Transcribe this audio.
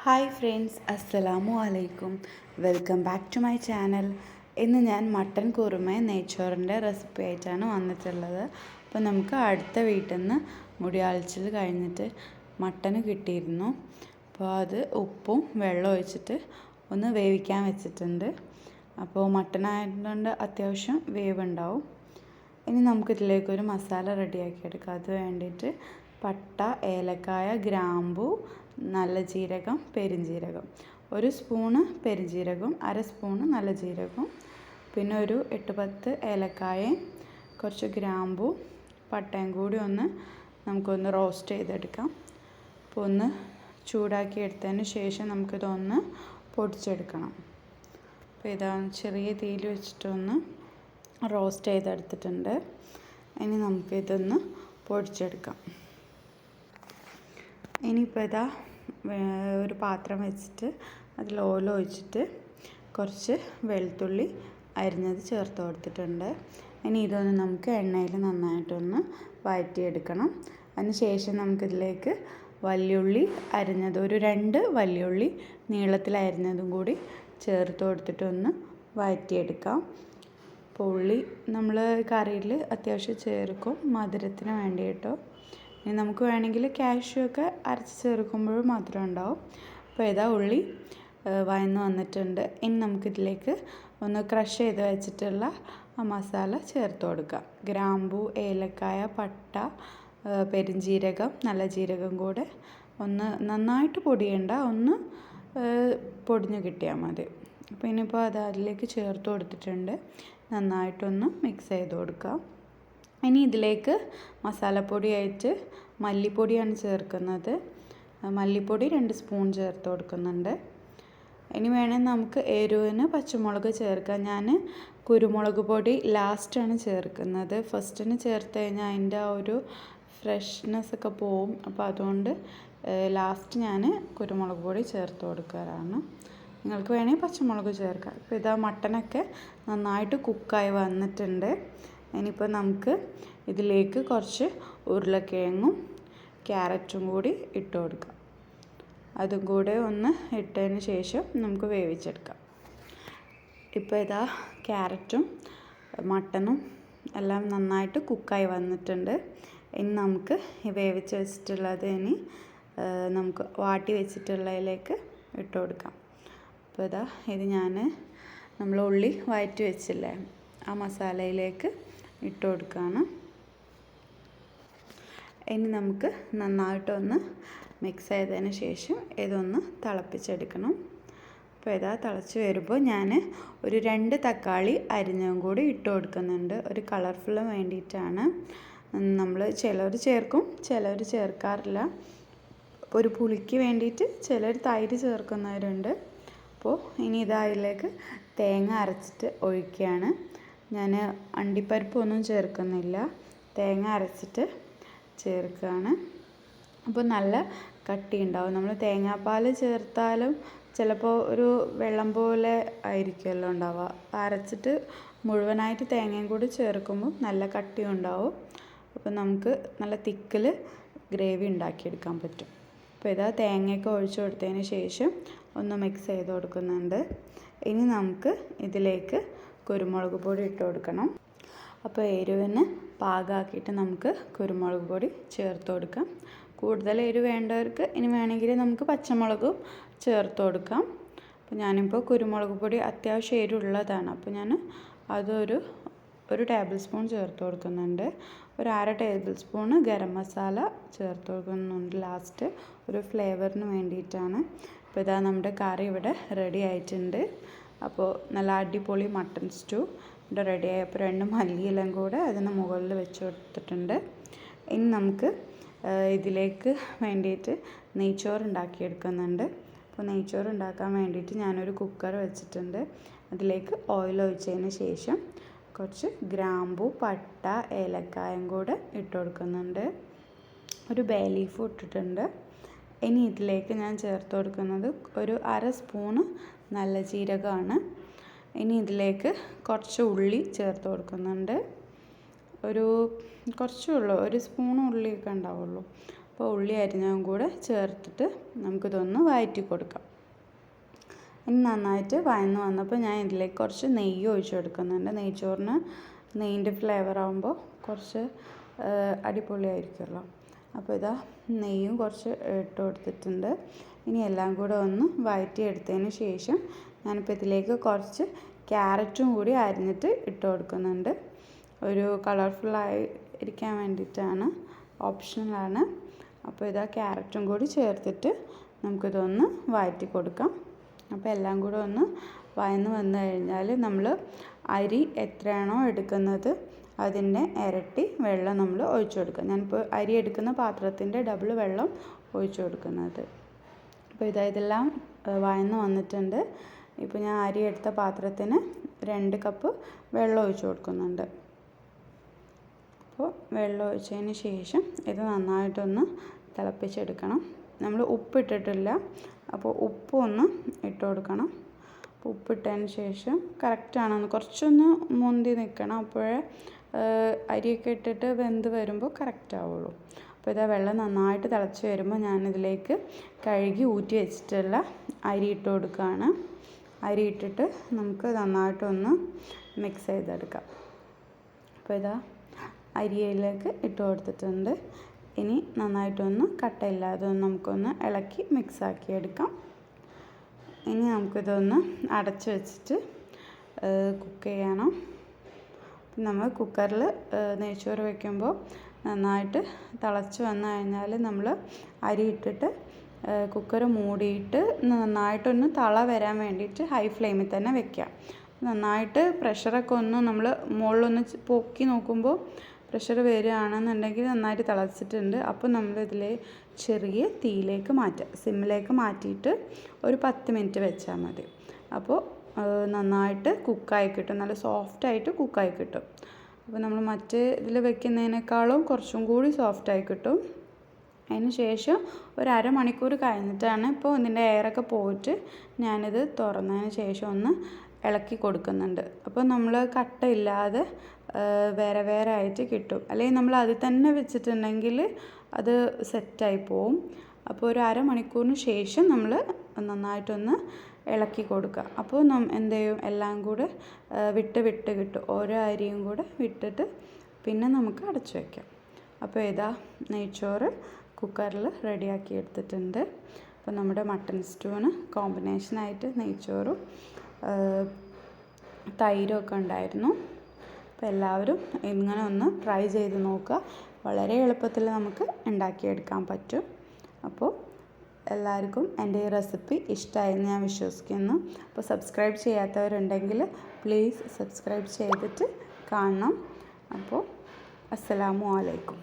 Hi friends, അസ്സലാമു അലൈക്കും. Welcome back to my channel. ഇന്ന് ഞാൻ മട്ടൻ കുറുമ നെയ്ച്ചോറിൻ്റെ റെസിപ്പി ആയിട്ടാണ് വന്നിട്ടുള്ളത്. അപ്പോൾ നമുക്ക് അടുത്ത വീട്ടിൽ നിന്ന് മുടിയാഴ്ചൽ കഴിഞ്ഞിട്ട് മട്ടന് കിട്ടിയിരുന്നു. അപ്പോൾ അത് ഉപ്പും വെള്ളം ഒഴിച്ചിട്ട് ഒന്ന് വേവിക്കാൻ വെച്ചിട്ടുണ്ട്. അപ്പോൾ മട്ടൻ ആയതുകൊണ്ട് അത്യാവശ്യം വേവുണ്ടാവും. ഇനി നമുക്കിതിലേക്കൊരു മസാല റെഡിയാക്കി എടുക്കാം. അത് വേണ്ടിയിട്ട് പട്ട, ഏലക്കായ, ഗ്രാമ്പു, നല്ല ജീരകം, പെരുംജീരകം, 1 സ്പൂണ് പെരുംജീരകം, 1/2 സ്പൂണ് നല്ല ജീരകം, പിന്നെ ഒരു 8-10 ഏലക്കായയും കുറച്ച് ഗ്രാമ്പു പട്ടയും കൂടി നമുക്കൊന്ന് റോസ്റ്റ് ചെയ്തെടുക്കാം. അപ്പോൾ ഒന്ന് ചൂടാക്കി എടുത്തതിന് ശേഷം നമുക്കിതൊന്ന് പൊടിച്ചെടുക്കണം. അപ്പോൾ ഇതാ ചെറിയ തീയിൽ വെച്ചിട്ടൊന്ന് റോസ്റ്റ് ചെയ്തെടുത്തിട്ടുണ്ട്. ഇനി നമുക്കിതൊന്ന് പൊടിച്ചെടുക്കാം. ഇനിയിപ്പോൾ ഇതാ ഒരു പാത്രം വെച്ചിട്ട് അതിൽ ഓയിൽ ഒഴിച്ചിട്ട് കുറച്ച് വെളുത്തുള്ളി അരിഞ്ഞത് ചേർത്ത് കൊടുത്തിട്ടുണ്ട്. ഇനി ഇതൊന്ന് നമുക്ക് എണ്ണയിൽ നന്നായിട്ടൊന്ന് വഴറ്റിയെടുക്കണം. അതിന് ശേഷം നമുക്കിതിലേക്ക് വല്യുള്ളി അരിഞ്ഞത്, ഒരു 2 വല്യുള്ളി നീളത്തിൽ അരിഞ്ഞതും കൂടി ചേർത്ത് കൊടുത്തിട്ടൊന്ന് വഴറ്റിയെടുക്കാം. അപ്പോൾ ഉള്ളി നമ്മൾ കറിയിൽ അത്യാവശ്യം ചേർക്കും, മധുരത്തിന് വേണ്ടിയിട്ടോ. ഇനി നമുക്ക് വേണമെങ്കിൽ കാഷ്യൂ ഒക്കെ അരച്ച് ചേർക്കുമ്പോഴും മധുരം ഉണ്ടാവും. അപ്പോൾ ഇതാ ഉള്ളി വഴന്ന് വന്നിട്ടുണ്ട്. ഇനി നമുക്കിതിലേക്ക് ഒന്ന് ക്രഷ് ചെയ്ത് വെച്ചിട്ടുള്ള ആ മസാല ചേർത്ത് കൊടുക്കാം. ഗ്രാമ്പു, ഏലക്കായ, പട്ട, പെരുംജീരകം, നല്ല ജീരകം കൂടെ ഒന്ന് നന്നായിട്ട് പൊടിയണ്ട, ഒന്ന് പൊടിഞ്ഞ് കിട്ടിയാൽ മതി. അപ്പോൾ ഇനിയിപ്പോൾ അത് അതിലേക്ക് ചേർത്ത് കൊടുത്തിട്ടുണ്ട്. നന്നായിട്ടൊന്ന് മിക്സ് ചെയ്ത് കൊടുക്കാം. ഇനി ഇതിലേക്ക് മസാലപ്പൊടിയായിട്ട് മല്ലിപ്പൊടിയാണ് ചേർക്കുന്നത്. മല്ലിപ്പൊടി 2 സ്പൂൺ ചേർത്ത് കൊടുക്കുന്നുണ്ട്. ഇനി വേണമെങ്കിൽ നമുക്ക് എരിവിന് പച്ചമുളക് ചേർക്കാം. ഞാൻ കുരുമുളക് പൊടി ലാസ്റ്റാണ് ചേർക്കുന്നത്. ഫസ്റ്റിന് ചേർത്ത് കഴിഞ്ഞാൽ അതിൻ്റെ ആ ഒരു ഫ്രഷ്നെസ് ഒക്കെ പോവും. അപ്പോൾ അതുകൊണ്ട് ലാസ്റ്റ് ഞാൻ കുരുമുളക് പൊടി ചേർത്ത് കൊടുക്കാറാണ്. നിങ്ങൾക്ക് വേണമെങ്കിൽ പച്ചമുളക് ചേർക്കാം. ഇപ്പോൾ ഇതാ മട്ടനൊക്കെ നന്നായിട്ട് കുക്കായി വന്നിട്ടുണ്ട്. ഇനിയിപ്പോൾ നമുക്ക് ഇതിലേക്ക് കുറച്ച് ഉരുളക്കിഴങ്ങും ക്യാരറ്റും കൂടി ഇട്ട് കൊടുക്കാം. അതും കൂടെ ഒന്ന് ഇട്ടതിന് ശേഷം നമുക്ക് വേവിച്ചെടുക്കാം. ഇപ്പോൾ ഇതാ ക്യാരറ്റും മട്ടനും എല്ലാം നന്നായിട്ട് കുക്കായി വന്നിട്ടുണ്ട്. ഇനി നമുക്ക് വേവിച്ച് വെച്ചിട്ടുള്ളത് നമുക്ക് വാട്ടി വെച്ചിട്ടുള്ളതിലേക്ക് ഇട്ട് കൊടുക്കാം. അപ്പോൾ ഇതാ ഇത് നമ്മൾ ഉള്ളി വഴറ്റി വെച്ചില്ലേ, ആ മസാലയിലേക്ക് ഇട്ട് കൊടുക്കുകയാണ്. ഇനി നമുക്ക് നന്നായിട്ടൊന്ന് മിക്സ് ചെയ്തതിന് ശേഷം ഇതൊന്ന് തിളപ്പിച്ചെടുക്കണം. അപ്പോൾ ഇതാ തിളച്ച് വരുമ്പോൾ ഞാൻ ഒരു 2 തക്കാളി അരിഞ്ഞതും കൂടി ഇട്ട് കൊടുക്കുന്നുണ്ട്. ഒരു കളർഫുള്ളിന് വേണ്ടിയിട്ടാണ്. നമ്മൾ ചിലർ ചേർക്കും, ചിലർ ചേർക്കാറില്ല. ഒരു പുളിക്ക് വേണ്ടിയിട്ട് ചിലർ തൈര് ചേർക്കുന്നവരുണ്ട്. അപ്പോൾ ഇനി ഇതിലേക്ക് തേങ്ങ അരച്ചിട്ട് ഒഴിക്കുകയാണ്. ഞാൻ അണ്ടിപ്പരിപ്പൊന്നും ചേർക്കുന്നില്ല, തേങ്ങ അരച്ചിട്ട് ചേർക്കുകയാണ്. അപ്പോൾ നല്ല കട്ടി ഉണ്ടാവും. നമ്മൾ തേങ്ങാപ്പാൽ ചേർത്താലും ചിലപ്പോൾ ഒരു വെള്ളം പോലെ ആയിരിക്കുമല്ലോ ഉണ്ടാവുക. അരച്ചിട്ട് മുഴുവനായിട്ട് തേങ്ങയും കൂടി ചേർക്കുമ്പോൾ നല്ല കട്ടി ഉണ്ടാവും. അപ്പോൾ നമുക്ക് നല്ല തിക്കിൽ ഗ്രേവി ഉണ്ടാക്കിയെടുക്കാൻ പറ്റും. അപ്പോൾ ഇതാ തേങ്ങയൊക്കെ ഒഴിച്ചു കൊടുത്തതിന് ശേഷം ഒന്ന് മിക്സ് ചെയ്ത് കൊടുക്കുന്നുണ്ട്. ഇനി നമുക്ക് ഇതിലേക്ക് കുരുമുളക് പൊടി ഇട്ട് കൊടുക്കണം. അപ്പോൾ എരിവിന് പാകമാക്കിയിട്ട് നമുക്ക് കുരുമുളക് പൊടി ചേർത്ത് കൊടുക്കാം. കൂടുതൽ എരിവ് വേണ്ടവർക്ക് ഇനി വേണമെങ്കിൽ നമുക്ക് പച്ചമുളകും ചേർത്ത് കൊടുക്കാം. അപ്പോൾ ഞാനിപ്പോൾ കുരുമുളക് പൊടി അത്യാവശ്യം എരിവുള്ളതാണ്. അപ്പോൾ ഞാൻ അതൊരു 1 ടേബിൾ സ്പൂൺ ചേർത്ത് കൊടുക്കുന്നുണ്ട്. ഒരു 1/2 ടേബിൾ സ്പൂണ് ഗരം മസാല ചേർത്ത് കൊടുക്കുന്നുണ്ട് ലാസ്റ്റ്, ഒരു ഫ്ലേവറിന് വേണ്ടിയിട്ടാണ്. അപ്പോൾ ഇതാ നമ്മുടെ കറി ഇവിടെ റെഡി ആയിട്ടുണ്ട്. അപ്പോൾ നല്ല അടിപൊളി മട്ടൺ സ്റ്റൂ ഇവിടെ റെഡിയായി. അപ്പോൾ 2 മല്ലിയിലും കൂടെ അതിന് മുകളിൽ വെച്ച് കൊടുത്തിട്ടുണ്ട്. ഇനി നമുക്ക് ഇതിലേക്ക് വേണ്ടിയിട്ട് നെയ്ച്ചോറ് ഉണ്ടാക്കിയെടുക്കുന്നുണ്ട്. അപ്പോൾ നെയ്ച്ചോറ് ഉണ്ടാക്കാൻ വേണ്ടിയിട്ട് ഞാനൊരു കുക്കർ വെച്ചിട്ടുണ്ട്. അതിലേക്ക് ഓയിൽ ഒഴിച്ചതിന് ശേഷം കുറച്ച് ഗ്രാമ്പു, പട്ട, ഏലക്കായും കൂടെ ഇട്ട് കൊടുക്കുന്നുണ്ട്. ഒരു ബേ ലീഫ് ഇട്ടിട്ടുണ്ട്. ഇനി ഇതിലേക്ക് ഞാൻ ചേർത്ത് കൊടുക്കുന്നത് ഒരു 1/2 സ്പൂണ് നല്ല ജീരകമാണ്. ഇനി ഇതിലേക്ക് കുറച്ച് ഉള്ളി ചേർത്ത് കൊടുക്കുന്നുണ്ട്. കുറച്ചേ ഉള്ളൂ, 1 സ്പൂൺ ഉള്ളിയൊക്കെ ഉണ്ടാവുള്ളൂ. അപ്പോൾ ഉള്ളി അരിഞ്ഞതും കൂടെ ചേർത്തിട്ട് നമുക്കിതൊന്ന് വഴറ്റി കൊടുക്കാം. ഇനി നന്നായിട്ട് വഴന്ന് വന്നപ്പോൾ ഞാൻ ഇതിലേക്ക് കുറച്ച് നെയ്യ് ഒഴിച്ച് കൊടുക്കുന്നുണ്ട്. നെയ്ച്ചോറിന് നെയ്യിൻ്റെ ഫ്ലേവർ ആകുമ്പോൾ കുറച്ച് അടിപൊളിയായിരിക്കുമല്ലോ. അപ്പോൾ ഇതാ നെയ്യും കുറച്ച് ഇട്ട് കൊടുത്തിട്ടുണ്ട്. ഇനി എല്ലാം കൂടെ ഒന്ന് വഴറ്റിയെടുത്തതിന് ശേഷം ഞാനിപ്പോൾ ഇതിലേക്ക് കുറച്ച് ക്യാരറ്റും കൂടി അരിഞ്ഞിട്ട് ഇട്ട് കൊടുക്കുന്നുണ്ട്. ഒരു കളർഫുള്ളായി ഇരിക്കാൻ വേണ്ടിയിട്ടാണ്, ഓപ്ഷണലാണ്. അപ്പോൾ ഇതാ ക്യാരറ്റും കൂടി ചേർത്തിട്ട് നമുക്കിതൊന്ന് വഴറ്റി കൊടുക്കാം. അപ്പോൾ എല്ലാം കൂടെ ഒന്ന് വഴന്ന് വന്നു കഴിഞ്ഞാൽ നമ്മൾ അരി എത്രയാണോ എടുക്കുന്നത് അതിൻ്റെ ഇരട്ടി വെള്ളം നമ്മൾ ഒഴിച്ചു കൊടുക്കുക. ഞാനിപ്പോൾ അരി എടുക്കുന്ന പാത്രത്തിൻ്റെ ഡബിൾ വെള്ളം ഒഴിച്ചു കൊടുക്കുന്നത്. അപ്പോൾ ഇതെല്ലാം വഴന്ന് വന്നിട്ടുണ്ട്. ഇപ്പോൾ ഞാൻ അരി എടുത്ത പാത്രത്തിന് 2 കപ്പ് വെള്ളം ഒഴിച്ചു കൊടുക്കുന്നുണ്ട്. അപ്പോൾ വെള്ളം ഒഴിച്ചതിന് ശേഷം ഇത് നന്നായിട്ടൊന്ന് തിളപ്പിച്ചെടുക്കണം. നമ്മൾ ഉപ്പിട്ടിട്ടില്ല, അപ്പോൾ ഉപ്പൊന്ന് ഇട്ട് കൊടുക്കണം. അപ്പോൾ ഉപ്പിട്ടതിന് ശേഷം കറക്റ്റാണെന്ന് കുറച്ചൊന്ന് മുന്തി നിൽക്കണം. അപ്പോഴേ അരിയൊക്കെ ഇട്ടിട്ട് വെന്ത് വരുമ്പോൾ കറക്റ്റ് ആവുള്ളൂ. അപ്പോൾ ഇതാ വെള്ളം നന്നായിട്ട് തിളച്ച് വരുമ്പോൾ ഞാനിതിലേക്ക് കഴുകി ഊറ്റി വെച്ചിട്ടുള്ള അരി ഇട്ട് കൊടുക്കുകയാണ്. അരി ഇട്ടിട്ട് നമുക്ക് നന്നായിട്ടൊന്ന് മിക്സ് ചെയ്തെടുക്കാം. അപ്പോൾ ഇതാ അരിയിലേക്ക് ഇട്ട് കൊടുത്തിട്ടുണ്ട്. ഇനി നന്നായിട്ടൊന്ന് കട്ടയില്ലാതെ നമുക്കൊന്ന് ഇളക്കി മിക്സാക്കി എടുക്കാം. ഇനി നമുക്കിതൊന്ന് അടച്ച് വെച്ചിട്ട് കുക്ക് ചെയ്യണം. നമ്മൾ കുക്കറിൽ നെയ്ച്ചോറ് വയ്ക്കുമ്പോൾ നന്നായിട്ട് തിളച്ച് വന്നു കഴിഞ്ഞാൽ നമ്മൾ അരി ഇട്ടിട്ട് കുക്കർ മൂടിയിട്ട് നന്നായിട്ടൊന്ന് തള വരാൻ വേണ്ടിയിട്ട് ഹൈ ഫ്ലെയിമിൽ തന്നെ വെക്കാം. നന്നായിട്ട് പ്രഷറൊക്കെ ഒന്ന് നമ്മൾ മുകളിലൊന്ന് പൊക്കി നോക്കുമ്പോൾ പ്രഷർ വരികയാണെന്നുണ്ടെങ്കിൽ നന്നായിട്ട് തിളച്ചിട്ടുണ്ട്. അപ്പോൾ നമ്മളിതിൽ ചെറിയ തീയിലേക്ക് മാറ്റാം. സിമ്മിലേക്ക് മാറ്റിയിട്ട് ഒരു 10 മിനിറ്റ് വെച്ചാൽ മതി. അപ്പോൾ നന്നായിട്ട് കുക്കായി കിട്ടും, നല്ല സോഫ്റ്റായിട്ട് കുക്കായി കിട്ടും. അപ്പോൾ നമ്മൾ മറ്റേ ഇതിൽ വെക്കുന്നതിനേക്കാളും കുറച്ചും കൂടി സോഫ്റ്റായി കിട്ടും. അതിന് ശേഷം ഒരു അരമണിക്കൂർ കഴിഞ്ഞിട്ടാണ് ഇപ്പോൾ ഇതിൻ്റെ എയറൊക്കെ പോയിട്ട് ഞാനിത് തുറന്നതിന് ശേഷം ഒന്ന് ഇളക്കി കൊടുക്കുന്നുണ്ട്. അപ്പോൾ നമ്മൾ കട്ടയില്ലാതെ വേറെ വേറെ ആയിട്ട് കിട്ടും. അല്ലെങ്കിൽ നമ്മൾ അതിൽ തന്നെ വെച്ചിട്ടുണ്ടെങ്കിൽ അത് സെറ്റായി പോവും. അപ്പോൾ ഒരു അരമണിക്കൂറിന് ശേഷം നമ്മൾ നന്നായിട്ടൊന്ന് ഇളക്കി കൊടുക്കുക. അപ്പോൾ എന്ത് ചെയ്യും, എല്ലാം കൂടെ വിട്ട് കിട്ടും. ഓരോ അരിയും കൂടെ വിട്ടിട്ട് പിന്നെ നമുക്ക് അടച്ചു വയ്ക്കാം. അപ്പോൾ ഇതാ നെയ്ച്ചോറ് കുക്കറിൽ റെഡിയാക്കി എടുത്തിട്ടുണ്ട്. അപ്പോൾ നമ്മുടെ മട്ടൺ സ്റ്റൂവിന് കോമ്പിനേഷനായിട്ട് നെയ്ച്ചോറും തൈരും ഒക്കെ ഉണ്ടായിരുന്നു. അപ്പോൾ എല്ലാവരും ഇങ്ങനെ ഒന്ന് ട്രൈ ചെയ്ത് നോക്കുക. വളരെ എളുപ്പത്തിൽ നമുക്ക് ഉണ്ടാക്കിയെടുക്കാൻ പറ്റും. അപ്പോൾ എല്ലാവർക്കും എൻ്റെ ഈ റെസിപ്പി ഇഷ്ടമായെന്ന് ഞാൻ വിശ്വസിക്കുന്നു. അപ്പോൾ സബ്സ്ക്രൈബ് ചെയ്യാത്തവരുണ്ടെങ്കിൽ പ്ലീസ് സബ്സ്ക്രൈബ് ചെയ്തിട്ട് കാണണം. അപ്പോൾ അസ്സലാമു അലൈക്കും.